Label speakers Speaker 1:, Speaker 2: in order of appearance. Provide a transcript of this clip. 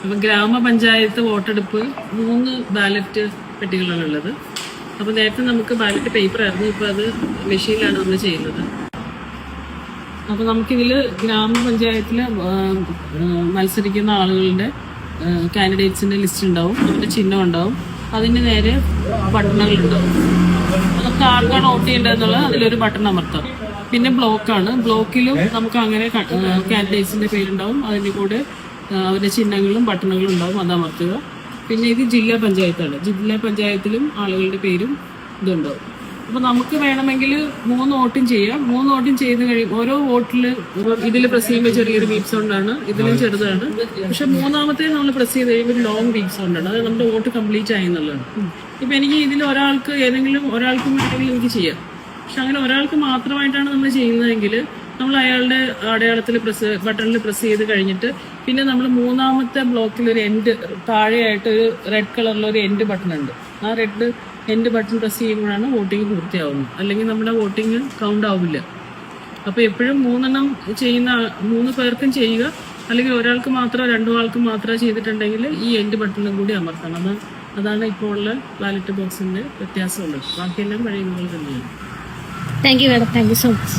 Speaker 1: അപ്പം ഗ്രാമപഞ്ചായത്ത് വോട്ടെടുപ്പ് 3 ബാലറ്റ് പെട്ടികളാണ് ഉള്ളത്. അപ്പോൾ നേരത്തെ നമുക്ക് ബാലറ്റ് പേപ്പർ ആയിരുന്നു, ഇപ്പോൾ അത് മെഷീനിലാണ് നമ്മൾ ചെയ്യുന്നത്. അപ്പോൾ നമുക്കിതിൽ ഗ്രാമപഞ്ചായത്തിൽ മത്സരിക്കുന്ന ആളുകളുടെ കാൻഡിഡേറ്റ്സിൻ്റെ ലിസ്റ്റ് ഉണ്ടാവും, അവരുടെ ചിഹ്നം ഉണ്ടാവും, അതിന് നേരെ ബട്ടണുകളുണ്ടാവും. നമുക്ക് ആർക്കാണ് വോട്ട് ചെയ്യേണ്ടതെന്നുള്ളത് അതിലൊരു ബട്ടൺ അമർത്താം. പിന്നെ ബ്ലോക്കാണ്, ബ്ലോക്കിലും നമുക്ക് അങ്ങനെ കാൻഡിഡേറ്റ്സിൻ്റെ പേരുണ്ടാവും, അതിൻ്റെ കൂടെ അവരുടെ ചിഹ്നങ്ങളും ബട്ടണുകളും ഉണ്ടാവും, അത് അമർത്തുക. പിന്നെ ഇത് ജില്ലാ പഞ്ചായത്താണ്, ജില്ലാ പഞ്ചായത്തിലും ആളുകളുടെ പേരും ഇതുണ്ടാവും. അപ്പോൾ നമുക്ക് വേണമെങ്കിൽ 3 വോട്ടും ചെയ്യാം. 3 വോട്ടും ചെയ്ത് കഴിയും. ഓരോ വോട്ടിൽ ഇതിൽ പ്രസ് ചെയ്യുമ്പോൾ ചെറിയൊരു ബീപ്പ് സൗണ്ടാണ്, ഇതിലും ചെറുതാണ്. പക്ഷെ മൂന്നാമത്തെ നമ്മൾ പ്രസ് ചെയ്ത് കഴിയുമ്പോൾ ഒരു ലോങ് ബീപ്പ് സൗണ്ടാണ്, അത് നമ്മുടെ വോട്ട് കംപ്ലീറ്റ് ആയി എന്നുള്ളതാണ്. ഇപ്പം എനിക്ക് ഇതിൽ ഒരാൾക്ക് ഏതെങ്കിലും ഒരാൾക്കും വേണമെങ്കിൽ എനിക്ക് ചെയ്യാം. പക്ഷെ അങ്ങനെ ഒരാൾക്ക് മാത്രമായിട്ടാണ് നമ്മൾ ചെയ്യുന്നതെങ്കിൽ നമ്മൾ അയാളുടെ അടയാളത്തിൽ ബട്ടണിൽ പ്രസ് ചെയ്ത് കഴിഞ്ഞിട്ട് പിന്നെ നമ്മൾ മൂന്നാമത്തെ ബ്ലോക്കിൽ ഒരു എൻഡ് താഴെയായിട്ട് ഒരു റെഡ് കളറിലൊരു എൻഡ് ബട്ടൺ ഉണ്ട്. ആ റെഡ് എൻഡ് ബട്ടൺ പ്രസ് ചെയ്യുമ്പോഴാണ് വോട്ടിംഗ് പൂർത്തിയാവുന്നത്, അല്ലെങ്കിൽ നമ്മുടെ വോട്ടിംഗ് കൗണ്ട് ആവില്ല. അപ്പോൾ എപ്പോഴും 3 ചെയ്യുന്ന 3 പേർക്കും ചെയ്യുക, അല്ലെങ്കിൽ ഒരാൾക്ക് മാത്രമോ 2 ആൾക്ക് മാത്രമോ ചെയ്തിട്ടുണ്ടെങ്കിൽ ഈ എൻഡ് ബട്ടണും കൂടി അമർത്തണം. അതാണ് ഇപ്പോൾ ഉള്ള ബാലറ്റ് ബോക്സിൻ്റെ വ്യത്യാസമുള്ളത്. ബാക്കിയെല്ലാം കഴിയുന്നത് തന്നെയാണ്.
Speaker 2: Thank you madam, thank you so much.